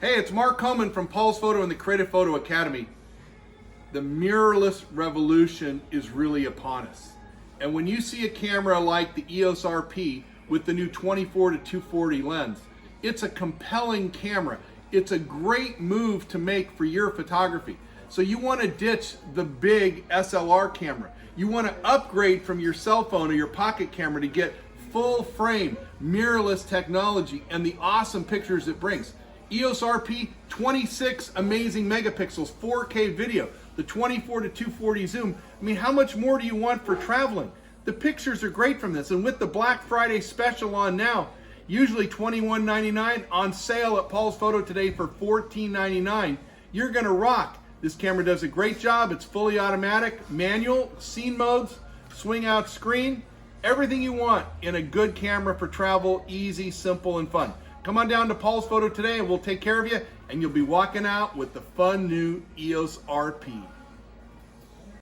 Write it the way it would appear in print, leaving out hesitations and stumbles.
Hey, it's Mark Coleman from Paul's Photo and the Creative Photo Academy. The mirrorless revolution is really upon us. And when you see a camera like the EOS RP with the new 24 to 240 lens, it's a compelling camera. It's a great move to make for your photography. So you want to ditch the big SLR camera. You want to upgrade from your cell phone or your pocket camera to get full frame mirrorless technology and the awesome pictures it brings. EOS RP, 26 amazing megapixels, 4K video, the 24 to 240 zoom. I mean, how much more do you want for traveling? The pictures are great from this, and with the Black Friday special on now, usually $21.99, on sale at Paul's Photo today for $14.99, you're gonna rock. This camera does a great job. It's fully automatic, manual, scene modes, swing out screen, everything you want in a good camera for travel, easy, simple, and fun. Come on down to Paul's Photo today and we'll take care of you, and you'll be walking out with the fun new EOS RP.